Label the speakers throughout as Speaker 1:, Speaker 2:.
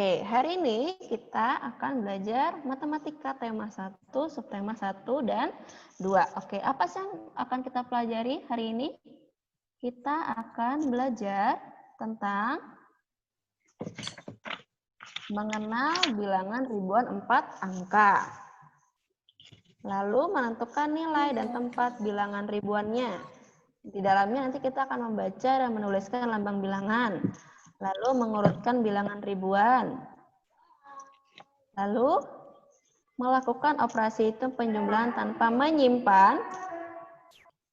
Speaker 1: Oke, hari ini kita akan belajar matematika tema 1, subtema 1 dan 2. Oke, apa sih yang akan kita pelajari hari ini? Kita akan belajar tentang mengenal bilangan ribuan 4 angka. Lalu menentukan nilai dan tempat bilangan ribuannya. Di dalamnya nanti kita akan membaca dan menuliskan lambang bilangan. Lalu mengurutkan bilangan ribuan. Lalu melakukan operasi hitung penjumlahan tanpa menyimpan.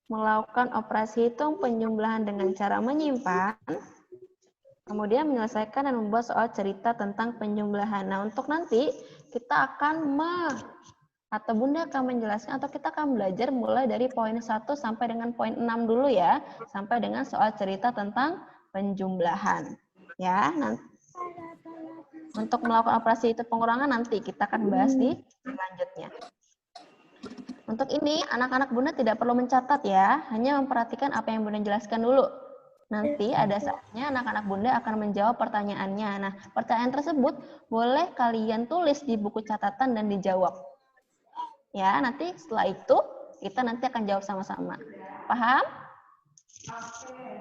Speaker 1: Melakukan operasi hitung penjumlahan dengan cara menyimpan. Kemudian menyelesaikan dan membuat soal cerita tentang penjumlahan. Nah, untuk nanti kita akan atau Bunda akan menjelaskan atau kita akan belajar mulai dari poin 1 sampai dengan poin 6 dulu ya, sampai dengan soal cerita tentang penjumlahan. Ya, nanti untuk melakukan operasi itu pengurangan nanti kita akan bahas di selanjutnya. Untuk ini, anak-anak Bunda tidak perlu mencatat ya, hanya memperhatikan apa yang Bunda jelaskan dulu. Nanti ada saatnya anak-anak Bunda akan menjawab pertanyaannya. Nah, pertanyaan tersebut boleh kalian tulis di buku catatan dan dijawab. Ya, nanti setelah itu kita nanti akan jawab sama-sama. Paham?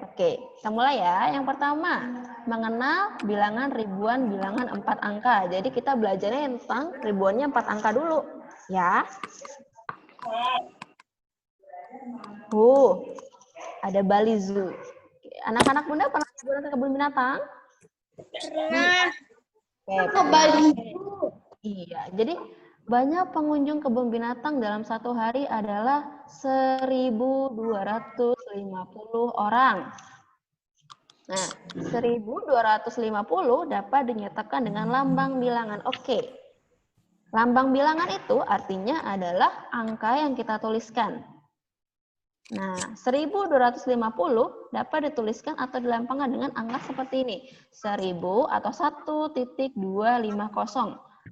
Speaker 1: Oke, kita mulai ya. Yang pertama, mengenal bilangan ribuan bilangan 4 angka. Jadi kita belajarnya tentang ribuannya 4 angka dulu. Ya. Ada Bali Zoo. Anak-anak Bunda pernah liburan ke kebun binatang?
Speaker 2: Pernah.
Speaker 1: Ke Bali Zoo. Iya, jadi banyak pengunjung kebun binatang dalam satu hari adalah 1.250 orang. Nah, 1.250 dapat dinyatakan dengan lambang bilangan. Oke. Lambang bilangan itu artinya adalah angka yang kita tuliskan. Nah, 1.250 dapat dituliskan atau dilambangkan dengan angka seperti ini. 1.000 atau 1.250.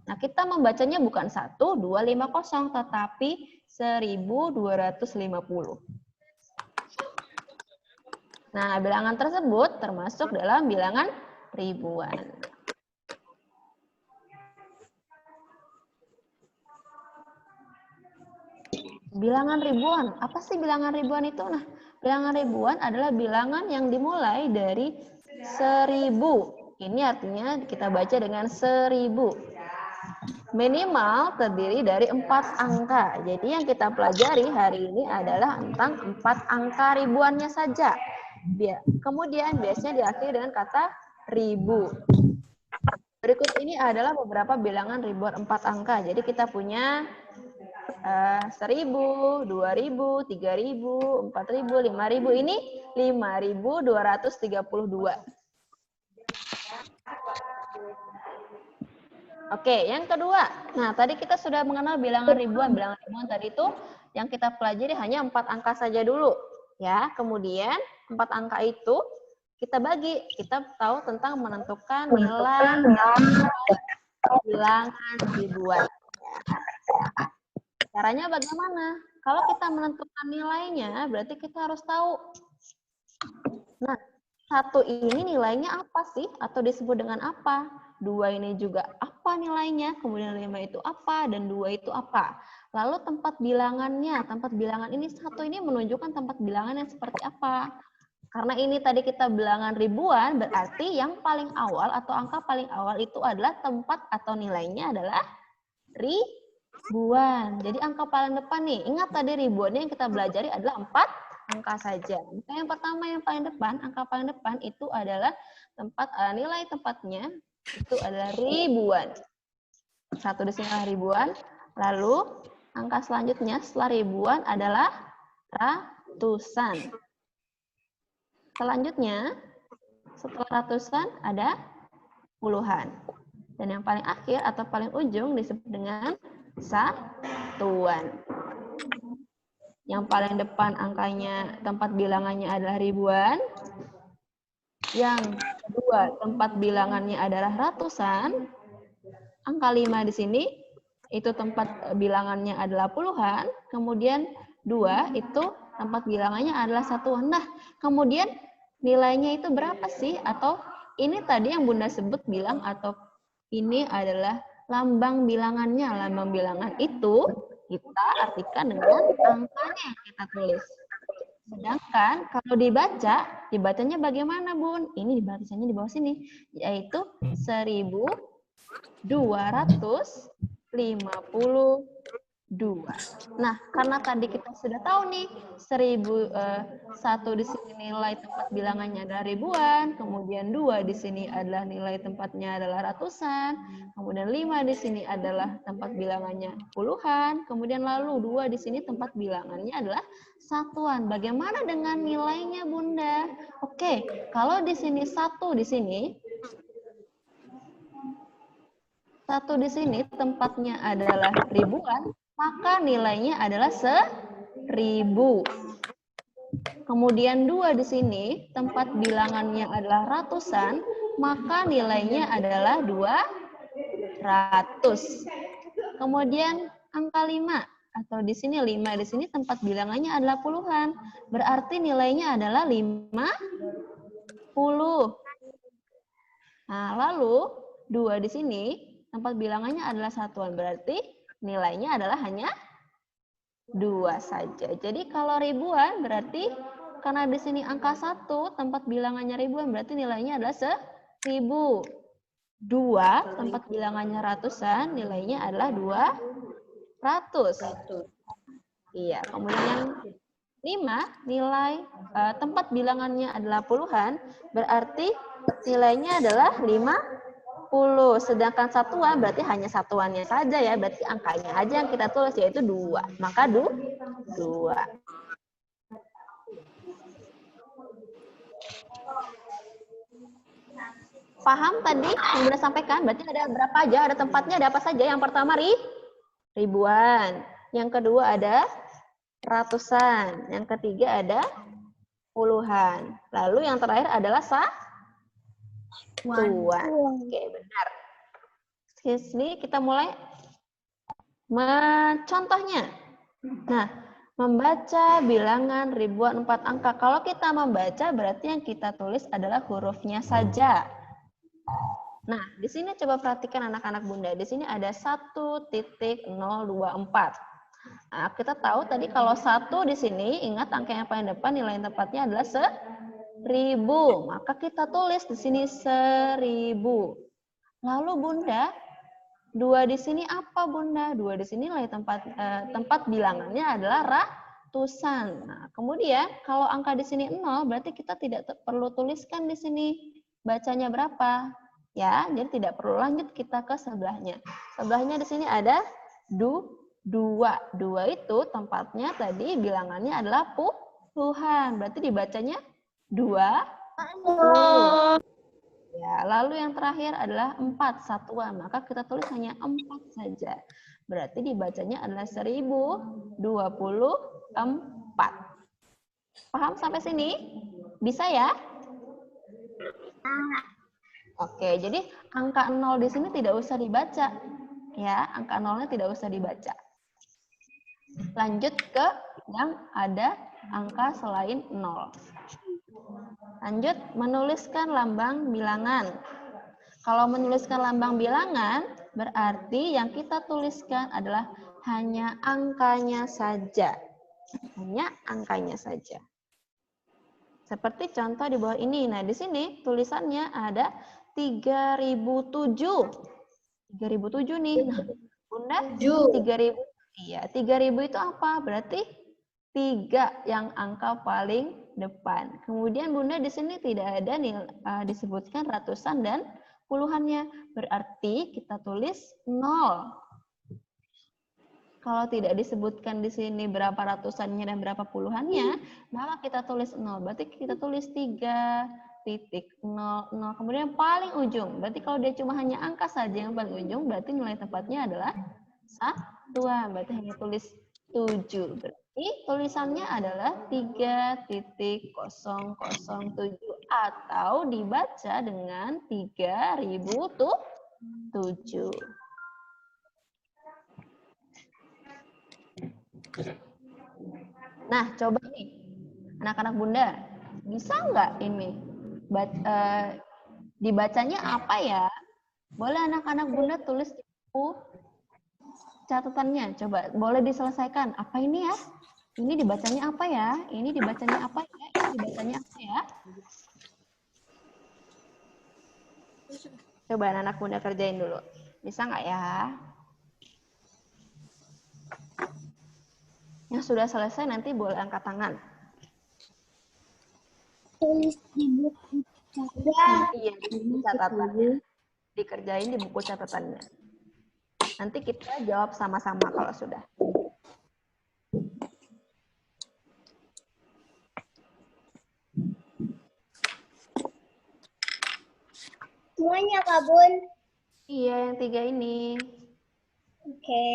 Speaker 1: Nah, kita membacanya bukan 1.250, tetapi 1.250. Nah, bilangan tersebut termasuk dalam bilangan ribuan. Bilangan ribuan, apa sih bilangan ribuan itu? Nah, bilangan ribuan adalah bilangan yang dimulai dari 1.000. Ini artinya kita baca dengan 1.000. Minimal terdiri dari 4 angka. Jadi yang kita pelajari hari ini adalah tentang 4 angka ribuannya saja. Kemudian biasanya diakhiri dengan kata ribu. Berikut ini adalah beberapa bilangan ribuan 4 angka. Jadi kita punya 1.000, 2.000, 3.000, 4.000, 5.000. Ini 5.232. Oke, yang kedua. Nah, tadi kita sudah mengenal bilangan ribuan. Bilangan ribuan tadi itu yang kita pelajari hanya 4 angka saja dulu. Ya, kemudian 4 angka itu kita bagi. Kita tahu tentang menentukan nilai bilangan ribuan. Caranya bagaimana? Kalau kita menentukan nilainya, berarti kita harus tahu. Nah, 1 ini nilainya apa sih? Atau disebut dengan apa? 2 ini juga apa nilainya? Kemudian 5 itu apa? Dan 2 itu apa? Lalu tempat bilangannya. Tempat bilangan ini 1 ini menunjukkan tempat bilangan yang seperti apa? Karena ini tadi kita bilangan ribuan, berarti yang paling awal atau angka paling awal itu adalah tempat atau nilainya adalah ribuan. Jadi angka paling depan nih, ingat tadi ribuannya yang kita belajari adalah 4 angka saja. Maka yang pertama yang paling depan, angka paling depan itu adalah tempat nilai tempatnya itu adalah ribuan. 1 di sini adalah ribuan. Lalu angka selanjutnya setelah ribuan adalah ratusan. Selanjutnya setelah ratusan ada puluhan. Dan yang paling akhir atau paling ujung disebut dengan satuan. Yang paling depan angkanya, tempat bilangannya adalah ribuan. Yang kedua, tempat bilangannya adalah ratusan. Angka 5 di sini, itu tempat bilangannya adalah puluhan. Kemudian 2 itu tempat bilangannya adalah satuan. Nah, kemudian nilainya itu berapa sih? Atau ini tadi yang Bunda sebut bilang atau Ini adalah lambang bilangannya. Lambang bilangan itu kita artikan dengan angkanya yang kita tulis. Sedangkan kalau dibacanya bagaimana, Bun? Ini dibacanya di bawah sini, yaitu 1252. Nah, karena tadi kita sudah tahu nih, 1001 di sini nilai tempat bilangannya adalah ribuan, kemudian 2 di sini adalah nilai tempatnya adalah ratusan, kemudian 5 di sini adalah tempat bilangannya puluhan, kemudian lalu 2 di sini tempat bilangannya adalah satuan. Bagaimana dengan nilainya, Bunda? Oke, kalau di sini 1 di sini, 1 di sini tempatnya adalah ribuan, maka nilainya adalah 1000. Kemudian 2 di sini tempat bilangannya adalah ratusan, maka nilainya adalah 200. Kemudian angka 5 atau di sini 5 di sini tempat bilangannya adalah puluhan, berarti nilainya adalah 50. Nah, lalu 2 di sini tempat bilangannya adalah satuan, berarti nilainya adalah hanya 2 saja. Jadi kalau ribuan berarti karena di sini angka 1, tempat bilangannya ribuan, berarti nilainya adalah 1000. 2, tempat bilangannya ratusan, nilainya adalah 200. Iya, kemudian yang 5, nilai tempat bilangannya adalah puluhan, berarti nilainya adalah 50. Sedangkan satuan berarti hanya satuannya saja ya, berarti angkanya aja yang kita tulis yaitu 2. Maka 2. Paham tadi yang Bunda sampaikan? Berarti ada berapa aja? Ada tempatnya, ada apa saja? Yang pertama ribuan. Yang kedua ada ratusan. Yang ketiga ada puluhan. Lalu yang terakhir adalah satuan. Oke, benar. Di sini kita mulai contohnya. Nah, membaca bilangan ribuan 4 angka. Kalau kita membaca berarti yang kita tulis adalah hurufnya saja. Nah, di sini coba perhatikan anak-anak Bunda. Di sini ada 1.024. Nah, kita tahu tadi kalau 1 di sini, ingat angka yang paling depan nilai tempatnya adalah 1000. Maka kita tulis di sini 1000. Lalu Bunda, 2 di sini apa Bunda? 2 di sini nilai tempat bilangannya adalah ratusan. Nah, kemudian kalau angka di sini 0, berarti kita tidak perlu tuliskan di sini bacanya berapa. Ya, jadi tidak perlu lanjut kita ke sebelahnya. Sebelahnya di sini ada 2. 2 itu tempatnya tadi bilangannya adalah puluhan. Berarti dibacanya 20. Ya, lalu yang terakhir adalah 4 satuan. Maka kita tulis hanya 4 saja. Berarti dibacanya adalah 1024. Paham sampai sini? Bisa ya? Oke, jadi angka 0 di sini tidak usah dibaca. Ya, angka 0-nya tidak usah dibaca. Lanjut ke yang ada angka selain 0. Lanjut, menuliskan lambang bilangan. Kalau menuliskan lambang bilangan, berarti yang kita tuliskan adalah hanya angkanya saja. Hanya angkanya saja. Seperti contoh di bawah ini. Nah, di sini tulisannya ada 3007. 3007 nih. Nah, Bunda, 3000. Iya, 3000 itu apa? Berarti 3 yang angka paling depan. Kemudian Bunda di sini tidak ada disebutkan ratusan dan puluhannya. Berarti kita tulis 0. Kalau tidak disebutkan di sini berapa ratusannya dan berapa puluhannya, maka kita tulis 0. Berarti kita tulis 3.00. Kemudian paling ujung. Berarti kalau dia cuma hanya angka saja yang paling ujung, berarti nilai tempatnya adalah satuan. Berarti hanya tulis 7. Berarti tulisannya adalah 3.007 atau dibaca dengan 3007. Nah, coba nih, anak-anak Bunda, bisa nggak ini dibacanya apa ya? Boleh anak-anak Bunda tulis di buku catatannya. Coba boleh diselesaikan. Apa ini ya? Ini dibacanya apa ya? Ini dibacanya apa ya? Ini dibacanya apa ya? Coba anak-anak Bunda kerjain dulu. Bisa nggak ya? Yang sudah selesai nanti boleh angkat tangan.
Speaker 2: Tulis di buku catatan.
Speaker 1: Iya, di buku catatannya. Dikerjain di buku catatannya. Nanti kita jawab sama-sama kalau sudah.
Speaker 2: Semuanya, Kak Bun.
Speaker 1: Iya, yang 3 ini.
Speaker 2: Oke.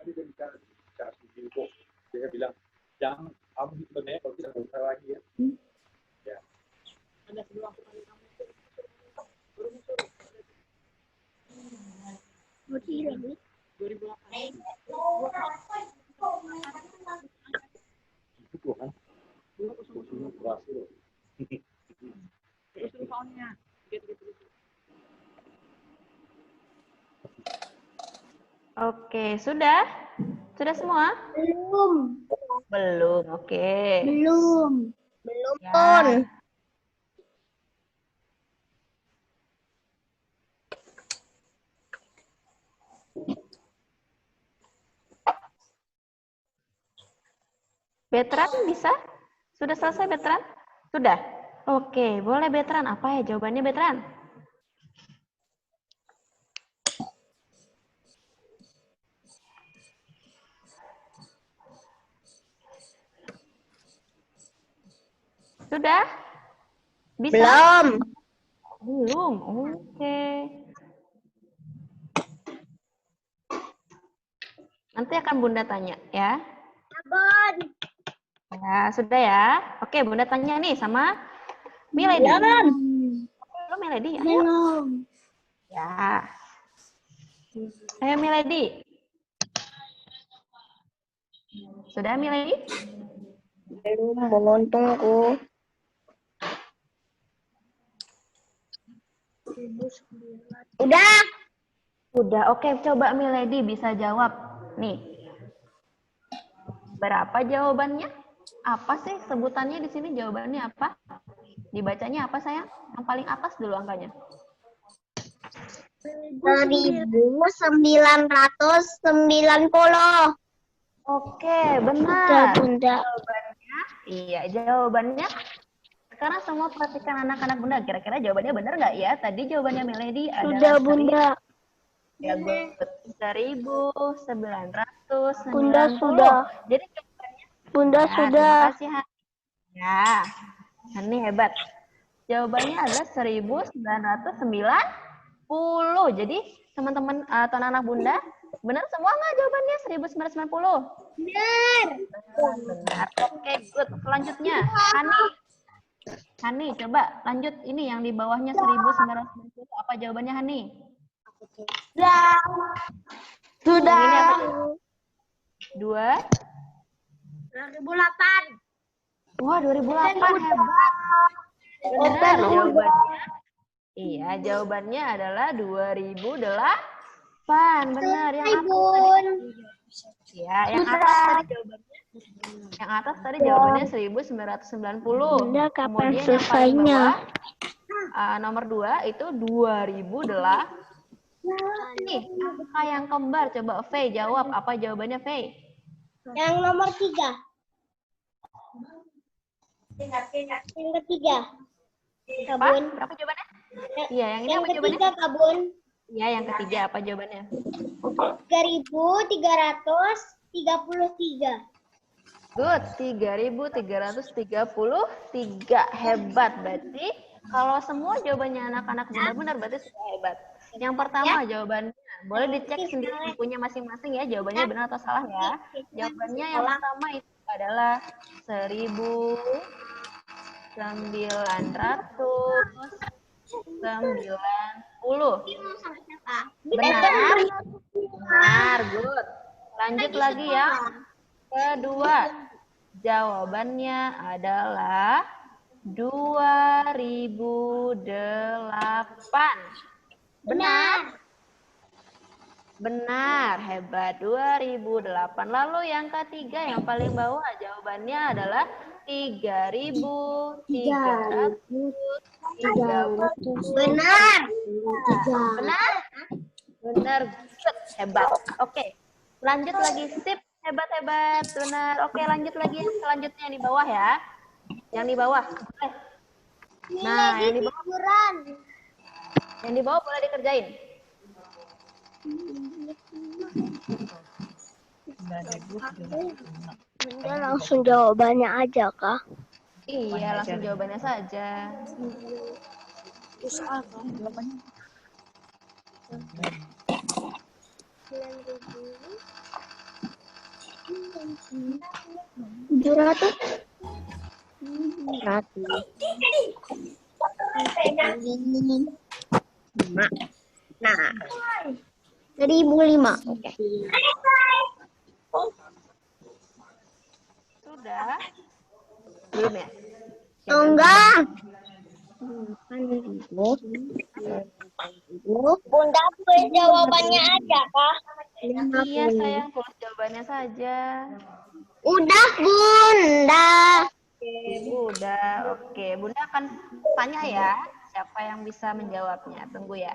Speaker 3: Tadi dia bicara video, dia bilang jangan kamu sebenarnya kalau kita bicara lagi ya. Ya. Ada sebelum itu kan berhasil.
Speaker 1: Oke, sudah? Sudah semua?
Speaker 2: Belum.
Speaker 1: Belum, oke.
Speaker 2: Belum. Belum,
Speaker 1: Ya.
Speaker 2: Bun.
Speaker 1: Betran bisa? Sudah selesai Betran? Sudah? Oke, boleh Betran. Apa ya jawabannya Betran? Sudah? Bisa?
Speaker 2: Belum.
Speaker 1: Belum. Oke. Nanti akan Bunda tanya ya.
Speaker 2: Bun.
Speaker 1: Ya, sudah ya. Oke, Bunda tanya nih sama Milady.
Speaker 2: Belum.
Speaker 1: Belum Milady? Ayo.
Speaker 2: Belum.
Speaker 1: Ya. Ayo Milady. Sudah Milady?
Speaker 2: Belum, Bun. Tunggu. Udah.
Speaker 1: Udah. Oke, coba Milady bisa jawab. Nih. Berapa jawabannya? Apa sih sebutannya di sini? Jawabannya apa? Dibacanya apa sayang? Yang paling atas dulu angkanya.
Speaker 2: 1990.
Speaker 1: Oke,
Speaker 2: Udah,
Speaker 1: benar.
Speaker 2: Bunda.
Speaker 1: Jawabannya, iya, jawabannya. Sekarang semua perhatikan anak-anak Bunda. Kira-kira jawabannya benar nggak ya? Tadi jawabannya Milady
Speaker 2: Sudah,
Speaker 1: adalah
Speaker 2: Bunda.
Speaker 1: ya, 1990.
Speaker 2: Bunda sudah.
Speaker 1: Jadi jawabannya
Speaker 2: Bunda
Speaker 1: ya,
Speaker 2: sudah.
Speaker 1: terima kasih Han. Ya, Hani hebat. Jawabannya adalah 1990. Jadi teman-teman atau anak-anak Bunda, benar semua nggak jawabannya 1990?
Speaker 2: Benar.
Speaker 1: Benar. Oke, good. Selanjutnya, Hani, coba lanjut ini yang di bawahnya 1990. Apa jawabannya Hani?
Speaker 2: Sudah.
Speaker 1: Yang ini apa?
Speaker 2: 2008.
Speaker 1: Wah, 2008 hebat. Benar jawabannya. Iya, jawabannya adalah 2008. Benar. Yang atas tadi. Ya, yang atas tadi jawabannya. Yang atas tadi jawabannya 1990.
Speaker 2: Bunda, kapan
Speaker 1: Kemudian yang paling
Speaker 2: selesainya?
Speaker 1: bawah, nomor 2 itu 2008. Nih, angka yang kembar. Coba Faye jawab. Apa jawabannya Faye?
Speaker 2: Yang nomor 3. Yang ketiga. Kabun.
Speaker 1: Berapa jawabannya? Iya, yang ini
Speaker 2: Yang
Speaker 1: apa jawabannya?
Speaker 2: ketiga, Kabun.
Speaker 1: Iya, yang ketiga apa jawabannya?
Speaker 2: 3.333.
Speaker 1: Good, 3.333. Hebat berarti. Kalau semua jawabannya anak-anak benar-benar berarti sudah hebat. Yang pertama jawabannya, boleh dicek sendiri bukunya masing-masing ya, jawabannya benar atau salah ya. Jawabannya yang pertama itu adalah 1990. Benar? Benar, good. Lanjut lagi yang kedua. Jawabannya adalah 2008. Benar? Benar, hebat. 2008. Lalu yang ketiga, yang paling bawah, jawabannya adalah 3.330.
Speaker 2: Benar.
Speaker 1: Benar? Benar, hebat. Oke, lanjut lagi. Sip, hebat-hebat. Benar. Oke, lanjut lagi yang selanjutnya yang di bawah ya. Yang di bawah. Nah, yang di bawah. Yang di bawah boleh dikerjain.
Speaker 2: Bunda langsung jawabannya aja, Kak.
Speaker 1: Iya, langsung jawabannya saja.
Speaker 2: Nah, 1005. Oke.
Speaker 1: Sudah? Belum ya?
Speaker 2: Enggak. Bunda tulis jawabannya aja, Kak.
Speaker 1: Iya, sayang, tulis jawabannya saja.
Speaker 2: Udah, Bunda.
Speaker 1: Oke, Bunda. Oke, Bunda akan tanya ya, siapa yang bisa menjawabnya. Tunggu ya.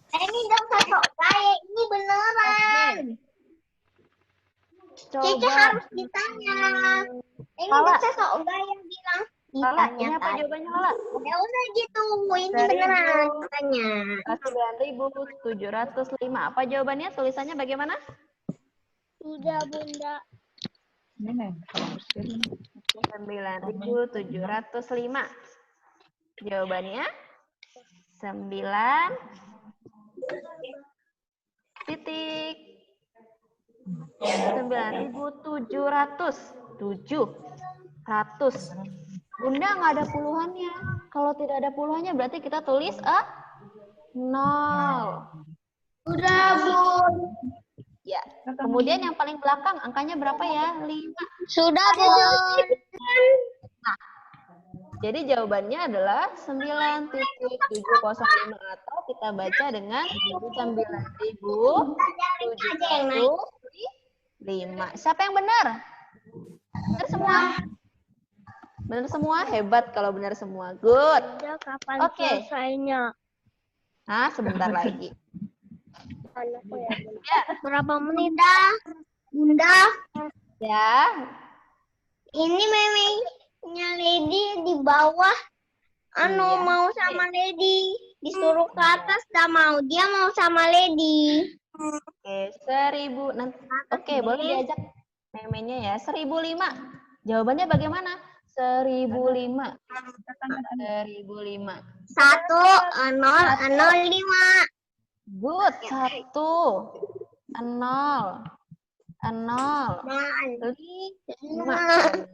Speaker 2: Ini dong sosok kayak ini beneran. Cici
Speaker 1: Coba.
Speaker 2: harus ditanya. Ini
Speaker 1: Lala.
Speaker 2: dong sosok yang bilang
Speaker 1: Lala, ini
Speaker 2: ditanya
Speaker 1: apa
Speaker 2: tadi.
Speaker 1: jawabannya, Lala?
Speaker 2: Ya udah gitu, ini
Speaker 1: 1000.
Speaker 2: beneran katanya.
Speaker 1: 9.705. Apa jawabannya? Tulisannya bagaimana?
Speaker 2: Sudah, Bunda.
Speaker 1: 9.705. Jawabannya 9 titik 9.700. Bunda nggak ada puluhannya. Kalau tidak ada puluhannya berarti kita tulis 0.
Speaker 2: Sudah, Bun.
Speaker 1: Ya. Kemudian yang paling belakang angkanya berapa ya? 5.
Speaker 2: Sudah, Bun.
Speaker 1: Jadi jawabannya adalah 9.705 atau kita baca dengan 9.705. Siapa yang benar? Benar semua? Benar semua? Hebat kalau benar semua. Good.
Speaker 2: Sudah, kapan
Speaker 1: Oke.
Speaker 2: selesainya?
Speaker 1: Nah, sebentar lagi.
Speaker 2: Ya. Berapa menit dah? Bunda,
Speaker 1: Ya.
Speaker 2: ini memangnya Lady di bawah.
Speaker 1: Iya.
Speaker 2: Mau sama Lady. Disuruh ke atas dah mau. Dia mau sama Lady.
Speaker 1: Oke, 1000. Oke, boleh diajak memenya ya. 1005. Jawabannya bagaimana? 1005. 1005.
Speaker 2: 1005.
Speaker 1: Good. 1 0 0 5.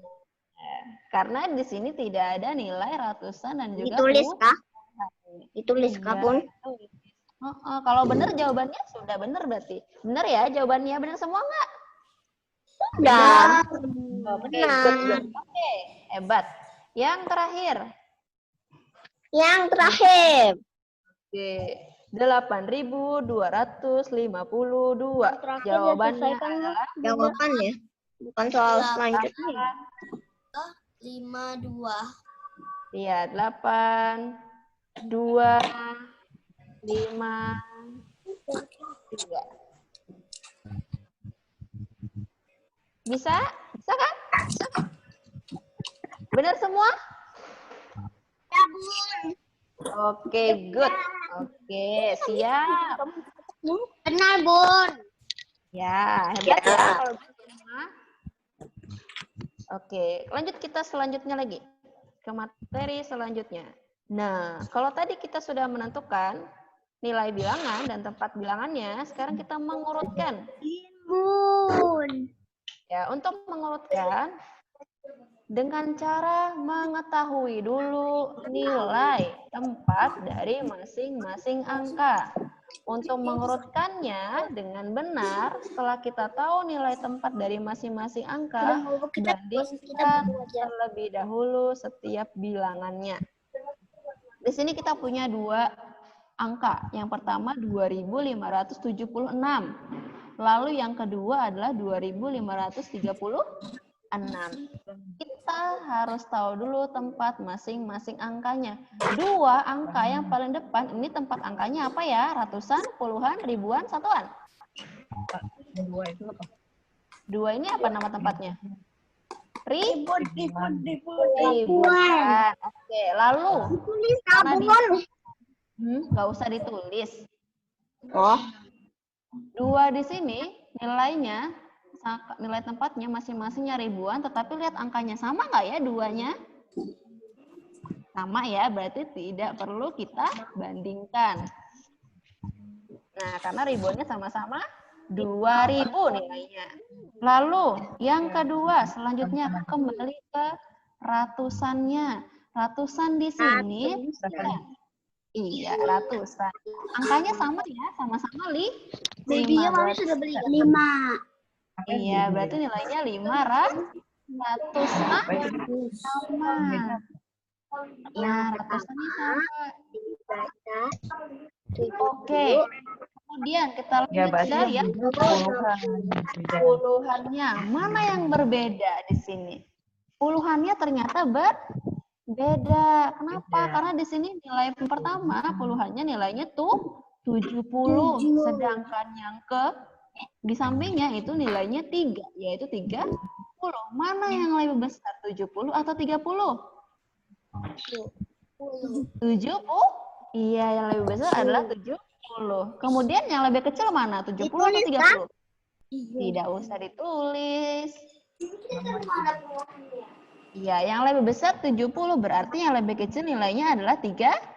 Speaker 1: Karena di sini tidak ada nilai ratusan dan juga
Speaker 2: Ditulis kah?
Speaker 1: puluhan.
Speaker 2: Ditulis kah, Bun?
Speaker 1: Kalau benar jawabannya sudah benar berarti. Benar ya jawabannya? Benar semua nggak?
Speaker 2: Sudah.
Speaker 1: Oke, good. Oke, hebat. Yang terakhir. Oke. 8.252. Jawabannya adalah
Speaker 2: Jawabannya bukan soal selanjutnya.
Speaker 4: 52.
Speaker 1: Iya, 8, 2, 5, 3. Bisa? Bisa kan? Benar semua?
Speaker 2: Ya, Bun.
Speaker 1: Oke, good. Oke, siap.
Speaker 2: Benar, Bun.
Speaker 1: Ya, hebat ya kalau semua. Oke, lanjut kita selanjutnya lagi ke materi selanjutnya. Nah, kalau tadi kita sudah menentukan nilai bilangan dan tempat bilangannya, sekarang kita mengurutkan.
Speaker 2: Bun.
Speaker 1: Ya, untuk mengurutkan dengan cara mengetahui dulu nilai tempat dari masing-masing angka. Untuk mengurutkannya dengan benar, setelah kita tahu nilai tempat dari masing-masing angka, bandingkan terlebih dahulu setiap bilangannya. Di sini kita punya dua angka. Yang pertama 2576. Lalu yang kedua adalah 2536. Kita harus tahu dulu tempat masing-masing angkanya. Dua angka yang paling depan, ini tempat angkanya apa ya? Ratusan, puluhan, ribuan, satuan? Dua ini apa nama tempatnya? Ribuan. Oke, lalu nggak usah ditulis.
Speaker 2: Oh,
Speaker 1: Dua di sini nilainya, nilai tempatnya masing-masingnya ribuan, tetapi lihat angkanya sama nggak ya duanya? Sama ya, berarti tidak perlu kita bandingkan. Nah, karena ribuannya sama-sama 2000 nilainya. Lalu yang kedua, selanjutnya kembali ke ratusannya. Ratusan di sini, iya ratusan. Angkanya sama ya, sama-sama
Speaker 2: babynya mami sudah beli 5.
Speaker 1: Iya, berarti nilainya 500 sama. Nah, ratusannya sama. Oke. Kemudian kita lanjut ke yang puluhannya. Mana yang berbeda di sini? Puluhannya ternyata berbeda. Kenapa? Karena di sini nilai pertama puluhannya nilainya tuh 70, sedangkan yang di sampingnya itu nilainya 3, yaitu 30. Mana yang lebih besar, 70 atau 30? 70? Iya, yang lebih besar adalah 70. Kemudian yang lebih kecil mana? 70 atau 30? Tidak usah ditulis. Iya, yang lebih besar 70, berarti yang lebih kecil nilainya adalah 30.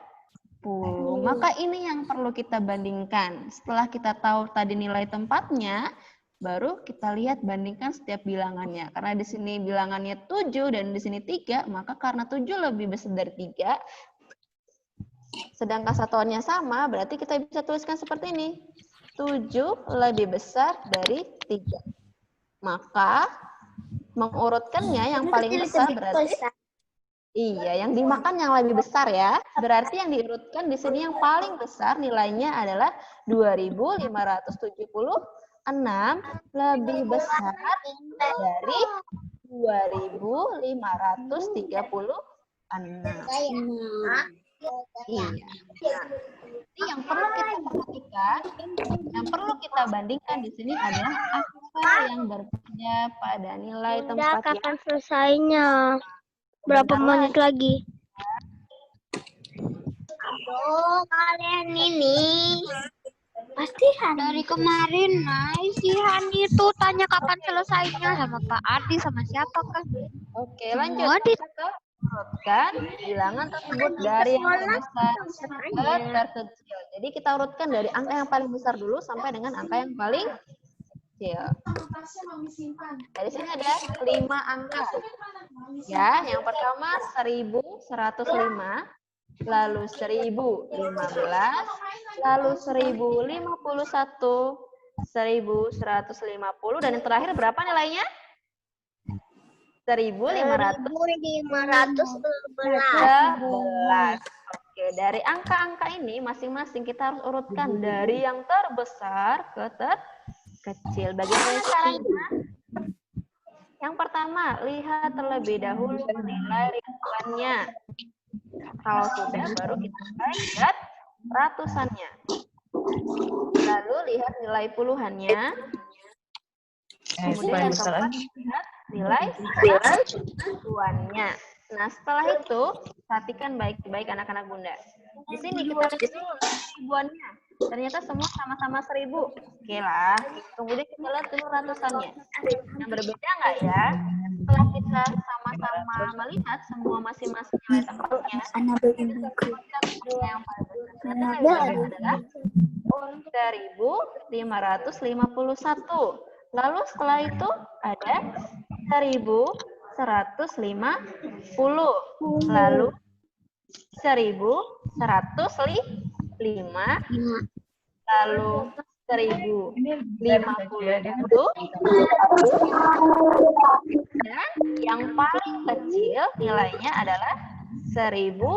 Speaker 1: Maka ini yang perlu kita bandingkan. Setelah kita tahu tadi nilai tempatnya, baru kita lihat bandingkan setiap bilangannya. Karena di sini bilangannya 7 dan di sini 3, maka karena 7 lebih besar dari 3, sedangkan satuannya sama, berarti kita bisa tuliskan seperti ini. 7 lebih besar dari 3. Maka mengurutkannya yang paling besar berarti iya, yang dimakan yang lebih besar ya. Berarti yang diurutkan di sini yang paling besar nilainya adalah 2576 lebih besar dari 2536. Iya. Jadi yang perlu kita perhatikan, yang perlu kita bandingkan di sini adalah apa yang berbeda pada nilai tempat
Speaker 2: kapan
Speaker 1: yang
Speaker 2: selesainya? Berapa menit lagi? Aduh, kalian ini pasti dari kemarin nice si Hani tuh tanya kapan selesainya sama Pak Adi sama siapa kan?
Speaker 1: Oke, lanjut. Kita urutkan bilangan tersebut dari yang terbesar ke terkecil. Jadi kita urutkan dari angka yang paling besar dulu sampai dengan angka yang paling kecil. Di sini ada 5 angka. Ya, yang pertama 1105, lalu 1015, lalu 1051, 1150, dan yang terakhir berapa nilainya? 1511. Oke, dari angka-angka ini masing-masing kita harus urutkan dari yang terbesar ke terkecil. Bagaimana caranya? Yang pertama, lihat terlebih dahulu nilai ribuannya. Kalau sudah, baru kita lihat ratusannya. Lalu lihat nilai puluhannya. Kemudian yang keempat, lihat nilai ribuannya. Nah, setelah itu, perhatikan baik-baik anak-anak Bunda. Di sini kita lihat dulu ribuannya. Ternyata semua sama-sama 1000. Oke lah. Kemudian kita lihat dulu ratusannya. Yang berbeda nggak ya? Setelah kita sama-sama melihat semua masing-masing nilai tempatnya, yang paling besar adalah 1551. Lalu setelah itu ada 1150. Lalu 1105. Lalu 1050. Dan yang paling kecil nilainya adalah 1015.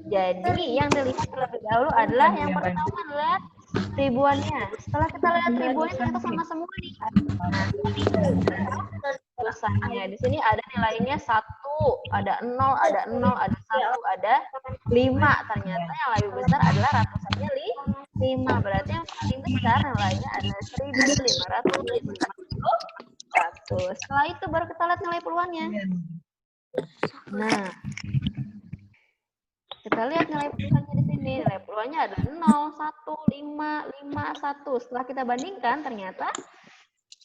Speaker 1: Jadi yang dilihat terlebih dahulu adalah yang pertama adalah ribuannya. Setelah kita lihat ribuannya ternyata sama semua nih. Nah, tulisannya di sini ada nilainya 1, ada 0, ada 0, ada 1, ada 5. Ternyata yang lebih besar adalah ratusannya 5. Berarti yang paling besar nilainya adalah 1551. Setelah itu baru kita lihat nilai puluhannya. Nah, kita lihat nilai puluhannya di sini. Nilai puluhannya ada 0, 1, 5, 5, 1. Setelah kita bandingkan, ternyata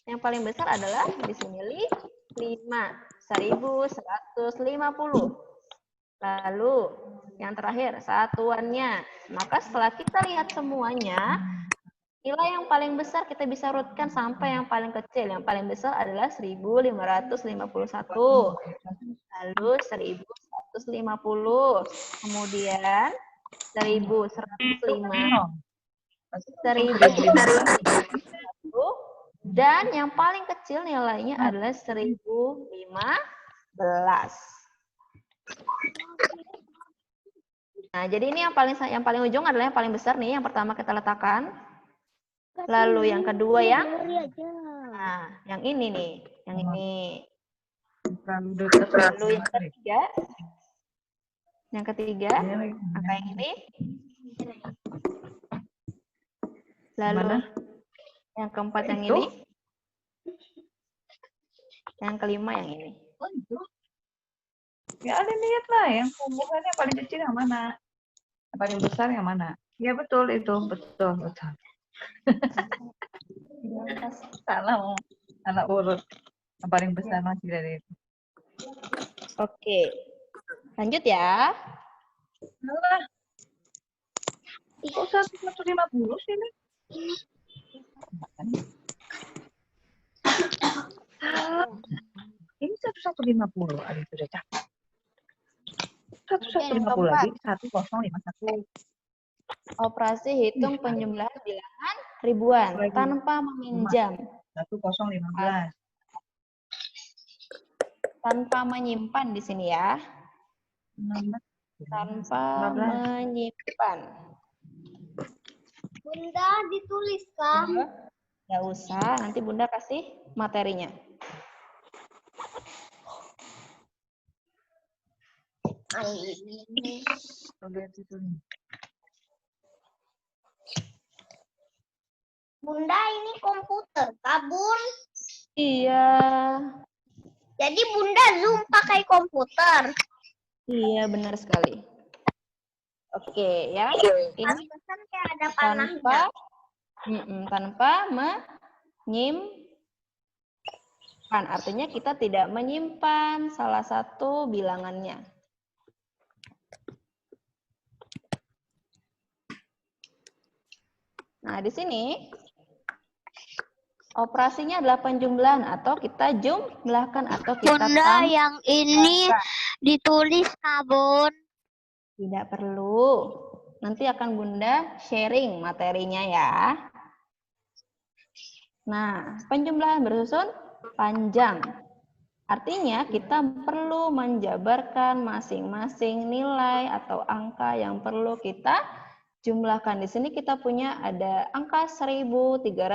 Speaker 1: yang paling besar adalah di sini 5, 1150. Lalu yang terakhir satuannya. Maka setelah kita lihat semuanya, nilai yang paling besar kita bisa urutkan sampai yang paling kecil. Yang paling besar adalah 1551. Lalu 1150. Kemudian 1105. 1151. Dan yang paling kecil nilainya adalah 1015. Nah, jadi ini yang paling ujung adalah yang paling besar nih, yang pertama kita letakkan. Lalu yang kedua yang ini nih, yang ini. Lalu yang ketiga, angka yang ini. Lalu yang keempat yang ini. Yang kelima yang ini.
Speaker 4: Ya ada lihat lah, yang hubungannya paling kecil yang mana, yang paling besar yang mana. Ya betul itu, betul. Salah urut. Yang paling besar masih dari itu.
Speaker 1: Oke, lanjut ya.
Speaker 4: Alah. Kok 150 sih ini? Ini 1150, ada sudah capek. 1150 lagi 1051.
Speaker 1: Operasi hitung penjumlahan bilangan ribuan tanpa meminjam.
Speaker 4: 1015.
Speaker 1: Tanpa menyimpan di sini ya. Tanpa menyimpan.
Speaker 2: Bunda dituliskan.
Speaker 1: Nggak usah, nanti Bunda kasih materinya.
Speaker 2: Bunda ini komputer, kabur.
Speaker 1: Iya.
Speaker 2: Jadi Bunda Zoom pakai komputer.
Speaker 1: Iya, benar sekali. Oke, ya. Ini
Speaker 2: Kan kayak ada panahnya.
Speaker 1: tanpa menyimpan. Artinya kita tidak menyimpan salah satu bilangannya. Nah, di sini operasinya adalah penjumlahan atau kita jumlahkan atau kita
Speaker 2: Bunda yang ini ditulis kabun.
Speaker 1: Tidak perlu. Nanti akan Bunda sharing materinya ya. Nah, penjumlahan bersusun panjang. Artinya kita perlu menjabarkan masing-masing nilai atau angka yang perlu kita jumlahkan. Di sini kita punya ada angka 1375.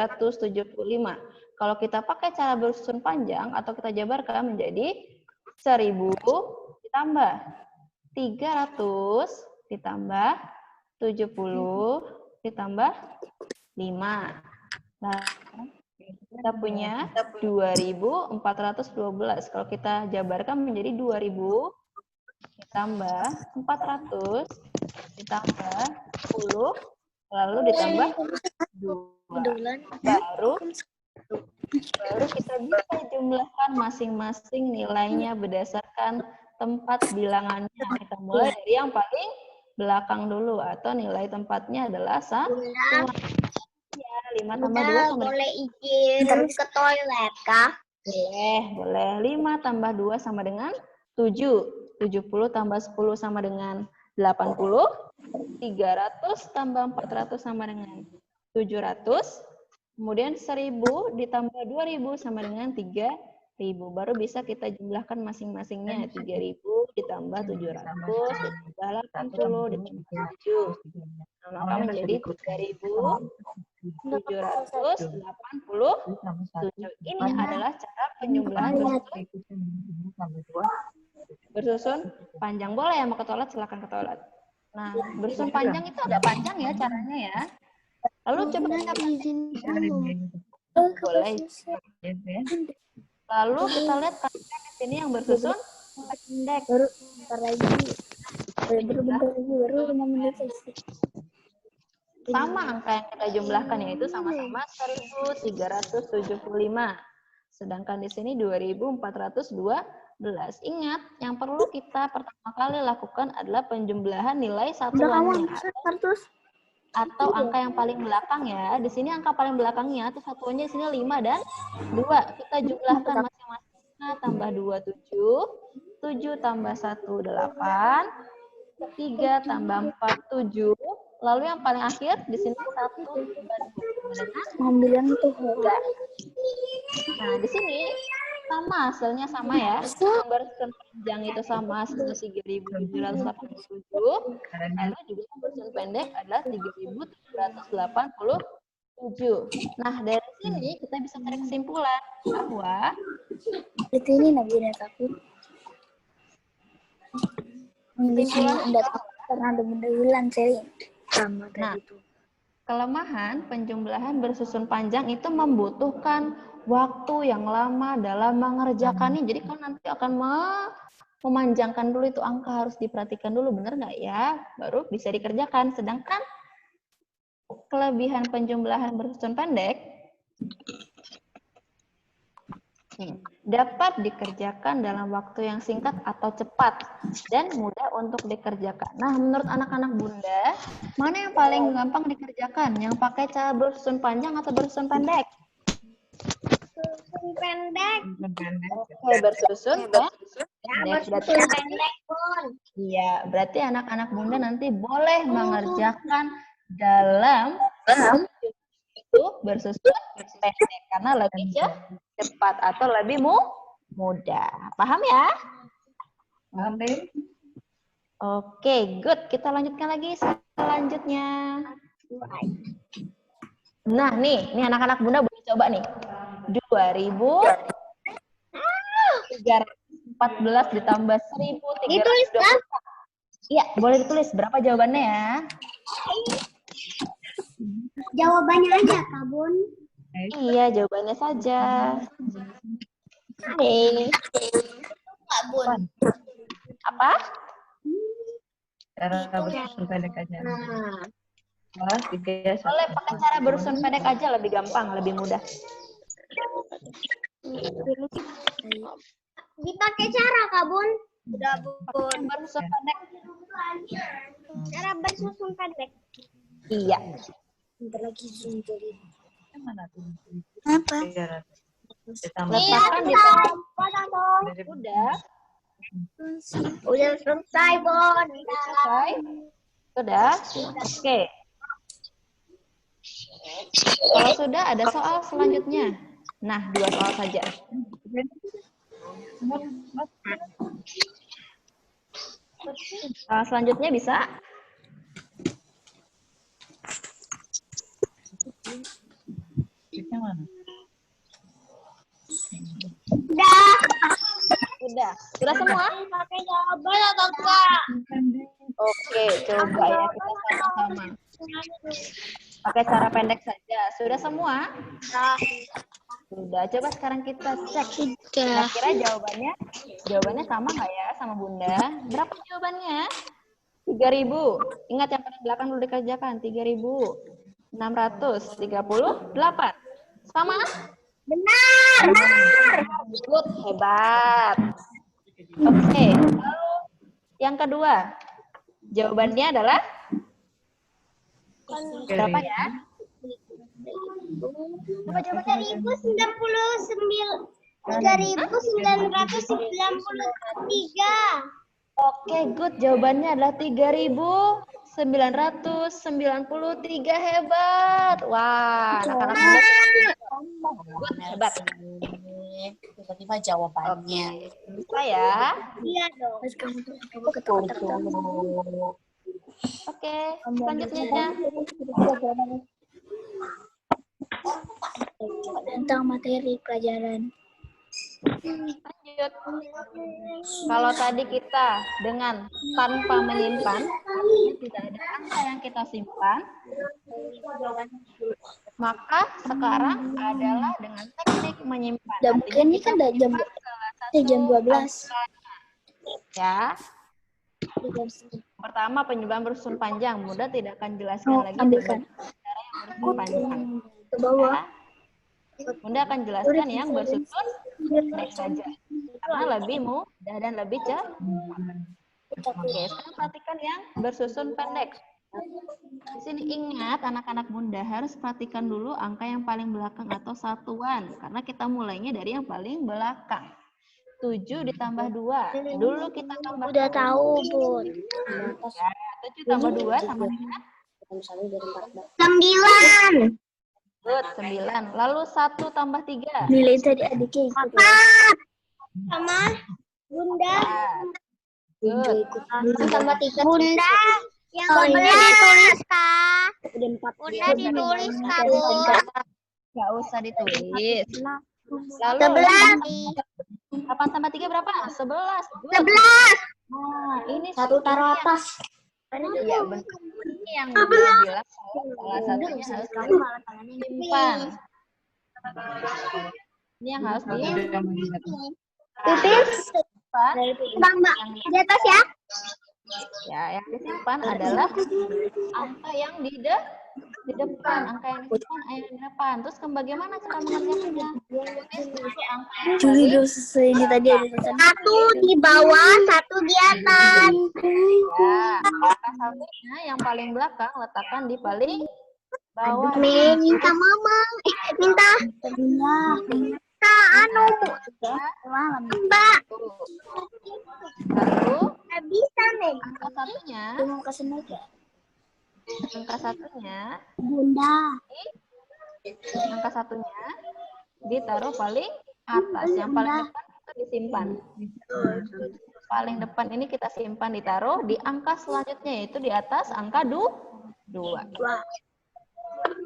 Speaker 1: Kalau kita pakai cara bersusun panjang atau kita jabarkan menjadi 1000 ditambah 300 ditambah 70 ditambah 5. Nah, kita punya 2412. Kalau kita jabarkan menjadi 2000 ditambah 400 ditambah 10 lalu ditambah 2. Baru kita bisa jumlahkan masing-masing nilainya berdasarkan tempat bilangannya. Kita mulai dari yang paling belakang dulu atau nilai tempatnya adalah 1. Ya, 5 tambah 2
Speaker 2: Bunda,
Speaker 1: sama dengan
Speaker 2: boleh izin ke toilet kah?
Speaker 1: boleh. 5 tambah 2 sama dengan 7. 70 tambah 10 sama dengan 80. 300 tambah 400 sama dengan 700. Kemudian 1000 ditambah 2000 sama dengan 3000. Baru bisa kita jumlahkan masing-masingnya. 3000 ditambah 700 ditambah 80 ditambah 7. Nah, maka menjadi 3787. Ini adalah cara penjumlahan bersusun panjang. Boleh yang mau ke toilet, silakan ke toilet. Nah, bersusun panjang itu ada panjang ya caranya ya. Lalu coba kita boleh. Lalu kita lihat kalimat di sini yang bersusun pendek.
Speaker 2: Baru bentar lagi. Baru 5 menit selesai.
Speaker 1: Sama angka yang kita jumlahkan yaitu sama-sama 1375. Sedangkan di sini 2412. Ingat, yang perlu kita pertama kali lakukan adalah penjumlahan nilai satuannya atau angka yang paling belakang ya. Di sini angka paling belakangnya atau satuannya di sini 5 dan 2. Kita jumlahkan masing-masing. 5 tambah 2 7, 7 tambah 1 8, 3 tambah 4 7. Lalu yang paling akhir di sini 1 tambah 2
Speaker 2: Ambilan tuh.
Speaker 1: Nah, di sini sama hasilnya sama ya. Yang bersusun panjang itu sama hasilnya 3787. Lalu juga yang bersusun pendek adalah 3787. Nah, dari sini kita bisa tarik kesimpulan bahwa
Speaker 2: Itu ini Nabila takut. Kesimpulan udah takut karena ada benda hilang sering. Sama
Speaker 1: Nah,
Speaker 2: itu.
Speaker 1: kelemahan penjumlahan bersusun panjang itu membutuhkan waktu yang lama dalam mengerjakannya. Jadi kalau nanti akan memanjangkan dulu itu angka harus diperhatikan dulu, benar nggak ya? Baru bisa dikerjakan. Sedangkan kelebihan penjumlahan bersusun pendek dapat dikerjakan dalam waktu yang singkat atau cepat dan mudah untuk dikerjakan. Nah, menurut anak-anak Bunda, mana yang paling gampang dikerjakan? Yang pakai cara bersusun panjang atau bersusun pendek?
Speaker 2: Bersusun pendek.
Speaker 1: Oke, bersusun pendek.
Speaker 2: Bersusun pendek pun.
Speaker 1: Iya, berarti anak-anak Bunda nanti boleh mengerjakan dalam itu bersusun pendek karena lebih cepat atau lebih mudah. Paham ya?
Speaker 4: Paham deh.
Speaker 1: Oke, good. Kita lanjutkan lagi selanjutnya. Nah, nih anak-anak Bunda boleh coba nih. 2314 ditambah 1320.
Speaker 2: Ditulis kan?
Speaker 1: Iya, boleh ditulis. Berapa jawabannya ya?
Speaker 2: Jawabannya aja, Kak Bun.
Speaker 1: Iya, jawabannya saja. Hai.
Speaker 2: Kak Bun.
Speaker 1: Apa?
Speaker 4: Cara bersusun pendek aja.
Speaker 2: Nah,
Speaker 1: Boleh pakai cara bersusun pendek aja, lebih gampang, lebih mudah.
Speaker 2: dipakai cara, Kak Bun. Udah, Bun.
Speaker 1: Bersusun pendek.
Speaker 2: Cara bersusun pendek.
Speaker 1: Iya.
Speaker 2: Bentar lagi zoom jadi.
Speaker 4: Mana tuh?
Speaker 2: Apa?
Speaker 1: Letakkan di Udah.
Speaker 2: Udah selesai, Bon.
Speaker 1: Selesai. Sudah? Oke. Kalau sudah, ada soal selanjutnya. Nah, 2 soal saja. Soal selanjutnya bisa?
Speaker 2: Udah.
Speaker 1: Sudah semua?
Speaker 2: Pakai jawaban atau enggak?
Speaker 1: Oke, coba ya kita sama-sama. Pakai cara pendek saja. Sudah semua? Sudah. Coba sekarang kita cek. Kira-kira jawabannya sama nggak ya sama Bunda? Berapa jawabannya? 3.000. Ingat yang paling belakang dulu dikerjakan. 3.638. Sama?
Speaker 2: Benar.
Speaker 1: Good, hebat. Oke, lalu yang kedua. Jawabannya adalah berapa ya? Oke, good. Jawabannya adalah 3.993. Hebat. Wah, anak-anak muda good, hebat.
Speaker 5: Tiba-tiba jawabannya.
Speaker 1: Bisa ya.
Speaker 2: Iya dong.
Speaker 1: Oke, selanjutnya.
Speaker 2: Tentang materi pelajaran.
Speaker 1: Lanjut. Kalau tadi kita dengan tanpa menyimpan, artinya tidak ada angka yang kita simpan, maka sekarang adalah dengan teknik menyimpan.
Speaker 2: Dan mungkin ini kan udah jam 12.
Speaker 1: Ya. Pertama, penjumlahan bersusun panjang. Bunda tidak akan jelaskan lagi
Speaker 2: ambilkan.
Speaker 1: cara yang bersusun panjang.
Speaker 2: Ke bawah.
Speaker 1: Bunda akan jelaskan yang bersusun pendek saja. Karena lebih mudah dan lebih cepat. Oke, sekarang perhatikan yang bersusun pendek. Di sini ingat anak-anak Bunda harus perhatikan dulu angka yang paling belakang atau satuan. Karena kita mulainya dari yang paling belakang. 7 ditambah 2. Dulu kita tambah.
Speaker 2: Udah tahu, Bun.
Speaker 1: Ya, 7 tambah 2 sama dengan
Speaker 2: 9.
Speaker 1: good, 9. Lalu 1 tambah 3.
Speaker 2: Nilai tadi adiknya 4. Sama Bunda.
Speaker 1: Good.
Speaker 2: 1 tambah 3. Bunda. Yang Bunda ditulis, Kak. Bunda ditulis, Kak, Bun.
Speaker 1: Nggak usah ditulis. Lalu 8 tambah 3 berapa? 11. Good.
Speaker 2: 11.
Speaker 1: Nah, ini
Speaker 2: Satu taruh atas.
Speaker 1: Iya, benar. Ini yang Bunda bilang salah satunya harus disimpan. Ini yang harus disimpan.
Speaker 2: Di atas ya.
Speaker 1: Ya, yang disimpan adalah angka yang di depan, angka yang disimpan yang di depan. Terus bagaimana cara mengerjakannya?
Speaker 2: Juli dosa ini tadi ada satu di bawah, satu di atas.
Speaker 1: Ya, angka satunya yang paling belakang letakkan di paling bawah.
Speaker 2: Minta mama, minta anu, Mbak.
Speaker 1: Lalu
Speaker 2: Bisa nih.
Speaker 1: angka satunya,
Speaker 2: Bunda.
Speaker 1: angka satunya ditaruh paling atas, yang paling depan itu disimpan. Paling depan ini kita simpan, ditaruh di angka selanjutnya, yaitu di atas angka 2.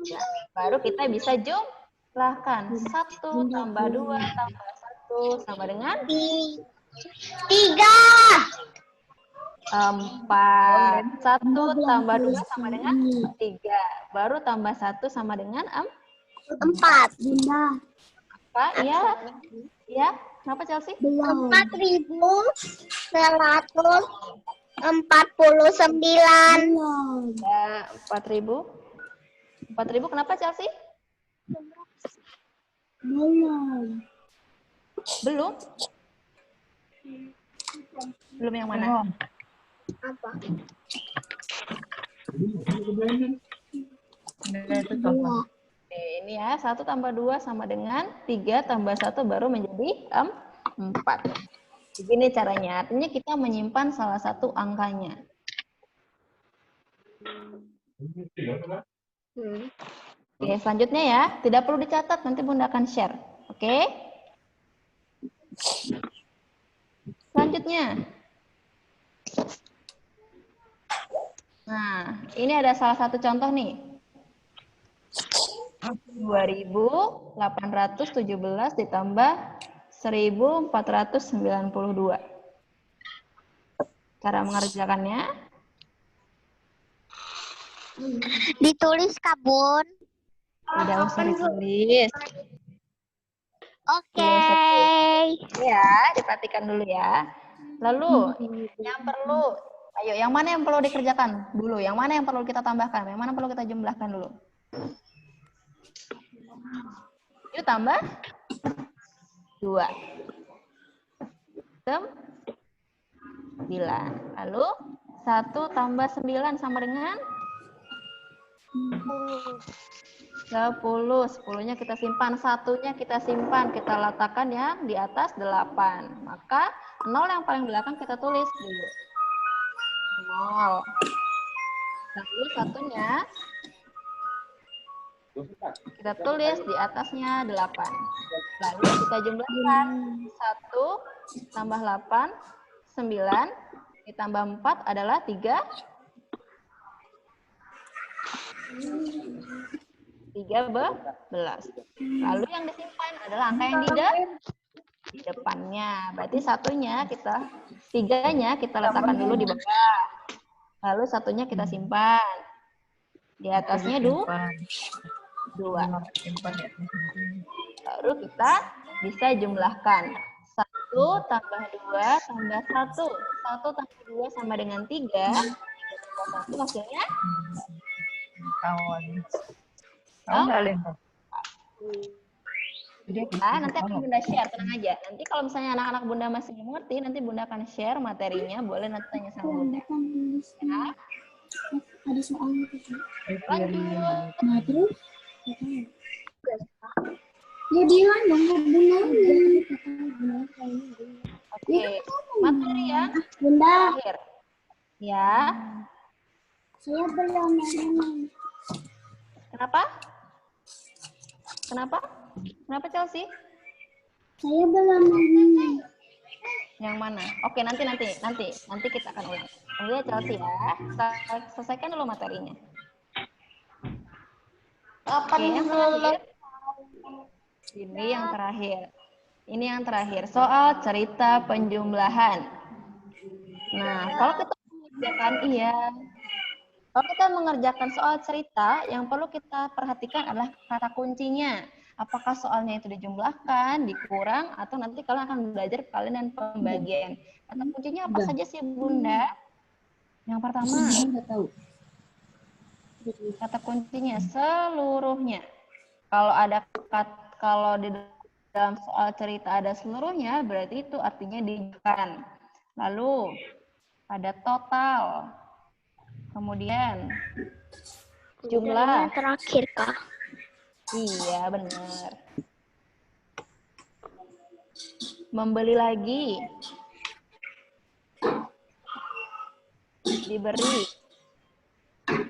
Speaker 1: Ya, baru kita bisa jumlahkan 1 tambah 2 tambah 1 sama dengan
Speaker 2: 3.
Speaker 1: 4. 1 tambah 2 sama dengan 3. Baru tambah 1 sama dengan
Speaker 2: 4. Bunda.
Speaker 1: apa? Iya. Ya, kenapa Chelsea?
Speaker 2: 4.949.
Speaker 1: Ya, 4.000. 4.000 kenapa Chelsea? Belum? Belum yang mana?
Speaker 2: Apa?
Speaker 1: Oke, ini ya, 1 tambah 2 sama dengan 3 tambah 1 baru menjadi 4. Begini caranya, artinya kita menyimpan salah satu angkanya. Oke, selanjutnya ya, tidak perlu dicatat, nanti Bunda akan share. Oke? Selanjutnya. Nah, ini ada salah satu contoh nih. 2.817 ditambah 1.492. Cara mengerjakannya?
Speaker 2: Ditulis, Kak Bun.
Speaker 1: Tidak usah ditulis.
Speaker 2: Oke.
Speaker 1: Ya, diperhatikan dulu ya. Lalu, yang perlu, ayo, yang mana yang perlu dikerjakan dulu? Yang mana yang perlu kita tambahkan? Yang mana perlu kita jumlahkan dulu? Yuk tambah 2. 9. Lalu 1 tambah 9 sama dengan 10. 10-nya kita simpan, 1-nya kita simpan, kita letakkan yang di atas 8. Maka 0 yang paling belakang kita tulis dulu. 0. Lalu 1-nya kita tulis di atasnya 8. Lalu kita jumlahkan 1 tambah 8, 9, ditambah 4 adalah 13. Lalu yang disimpan adalah angka yang di depannya. Berarti 1-nya kita, 3-nya kita letakkan dulu di bawah. Lalu 1-nya kita simpan. Di atasnya 2. Baru kita bisa jumlahkan. 1 tambah 2 tambah 1. 1 tambah 2 sama dengan 3. 1 hasilnya? Nanti akan Bunda share, tenang aja. Nanti kalau misalnya anak-anak Bunda masih belum ngerti, nanti Bunda akan share materinya. Boleh nanti tanya sama Bunda. Ya.
Speaker 2: Ada soalnya.
Speaker 1: Lanjut.
Speaker 2: Nah, terus? Ya bilang dong, Bunda.
Speaker 1: Oke, materi yang
Speaker 2: Bunda,
Speaker 1: terakhir. Ya.
Speaker 2: saya belum nanya.
Speaker 1: Kenapa? Kenapa? Kenapa Chelsea?
Speaker 2: Saya belum nanya.
Speaker 1: Yang mana? Oke, nanti kita akan ulang. Tunggu ya Chelsea ya. Selesaikan dulu materinya. Oke, yang terakhir. Ini yang terakhir. Soal cerita penjumlahan. Nah, kalau kita mengerjakan kalau kita mengerjakan soal cerita, yang perlu kita perhatikan adalah kata kuncinya. Apakah soalnya itu dijumlahkan, dikurang, atau nanti kalian akan belajar kalian dan pembagian. Kata kuncinya apa saja sih, Bunda? Yang pertama, kata kuncinya seluruhnya. Kalau di dalam soal cerita ada seluruhnya, berarti itu artinya dijumlahkan. Lalu ada total. Kemudian jumlah
Speaker 2: Terakhir, Kak.
Speaker 1: Iya, benar. Membeli lagi. Diberi.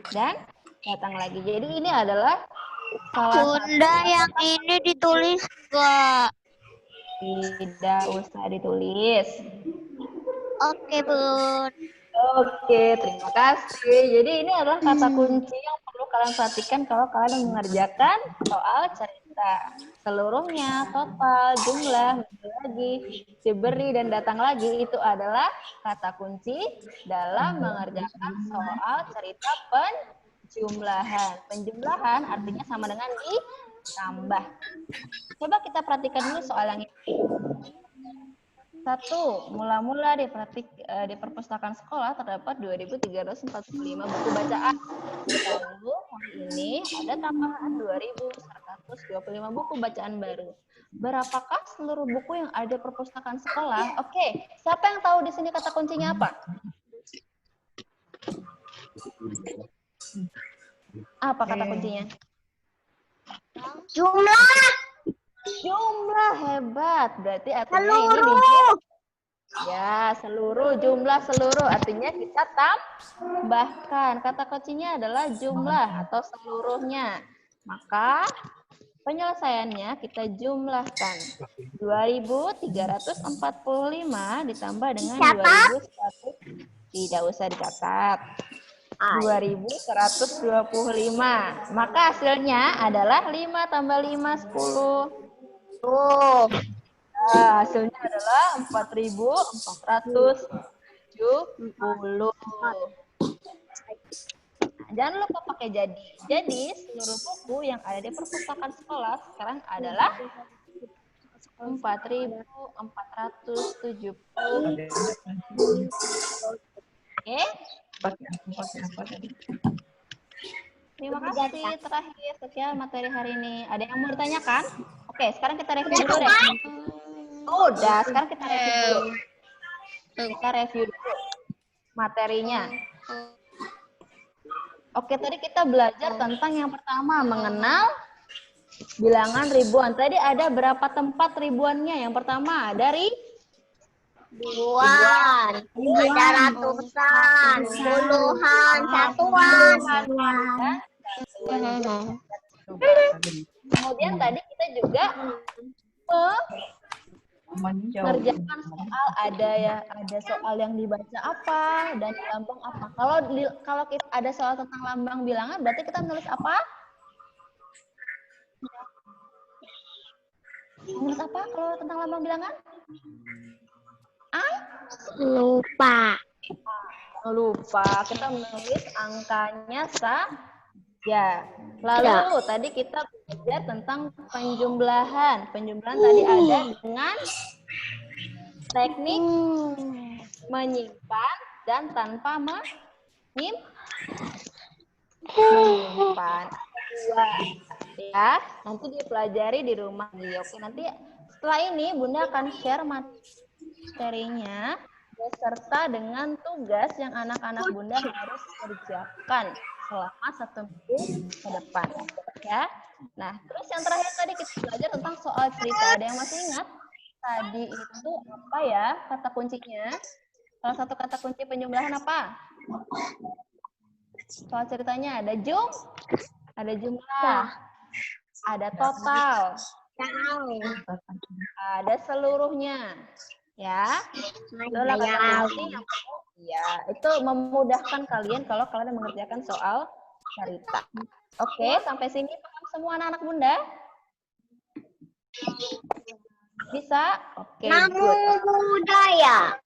Speaker 1: Dan datang lagi. Jadi ini adalah salah
Speaker 2: Bunda, yang ini ditulis Kak.
Speaker 1: Tidak usah ditulis.
Speaker 2: Oke, Bun.
Speaker 1: Oke, terima kasih. Jadi ini adalah kata kunci yang perlu kalian perhatikan kalau kalian mengerjakan soal cerita. Seluruhnya, total, jumlah, lagi, diberi, dan datang lagi itu adalah kata kunci dalam mengerjakan soal cerita penjumlahan. Penjumlahan artinya sama dengan ditambah. Coba kita perhatikan dulu soal yang ini. 1. Mula-mula di perpustakaan sekolah terdapat 2.345 buku bacaan. Lalu hari ini ada tambahan 2.125 buku bacaan baru. Berapakah seluruh buku yang ada di perpustakaan sekolah? Oke, siapa yang tahu di sini kata kuncinya apa? Apa kata kuncinya?
Speaker 2: Jumlah.
Speaker 1: Jumlah, hebat. Berarti artinya
Speaker 2: Seluruh.
Speaker 1: ini ya, seluruh, jumlah seluruh. Artinya kita tambahkan. Kata kuncinya adalah jumlah atau seluruhnya. Maka penyelesaiannya kita jumlahkan. 2.345 ditambah dengan 2.100. Tidak usah dicatat. 2.125. Maka hasilnya adalah 5 tambah 5, 10. Nah, hasilnya adalah 4.470. Jangan lupa pakai jadi. Jadi, seluruh buku yang ada di perpustakaan sekolah sekarang adalah 4.470. Oke? Terima kasih. Terakhir, sekian materi hari ini. Ada yang mau ditanyakan? Oke, sekarang kita review dulu deh. Udah, sekarang kita review dulu. Kita review dulu materinya. Oke, tadi kita belajar tentang yang pertama, mengenal bilangan ribuan. Tadi ada berapa tempat ribuannya? Yang pertama ada
Speaker 2: Ribuan, ada ratusan, puluhan, satuan.
Speaker 1: Kemudian tadi kita juga mengerjakan soal, ada soal yang dibaca apa dan lambang apa. Kalau kita ada soal tentang lambang bilangan, berarti kita menulis apa? Menulis apa kalau tentang lambang bilangan?
Speaker 2: Lupa.
Speaker 1: Kita menulis angkanya saja. Lalu tadi kita belajar tentang penjumlahan. Penjumlahan tadi ada dengan teknik menyimpan dan tanpa menyimpan. Ya, nanti dipelajari di rumah. Oke, nanti setelah ini Bunda akan share materinya beserta dengan tugas yang anak-anak Bunda harus kerjakan selama 1 minggu ke depan. Ya. Nah, terus yang terakhir tadi kita belajar tentang soal cerita. Ada yang masih ingat? Tadi itu apa ya kata kuncinya? Salah satu kata kunci penjumlahan apa? Soal ceritanya ada jumlah, ada total, ada seluruhnya. Ya, itulah kata kunci yang itu memudahkan kalian kalau kalian mengerjakan soal cerita. Oke, sampai sini paham semua anak-anak Bunda? Bisa? Oke,
Speaker 2: Namu budaya.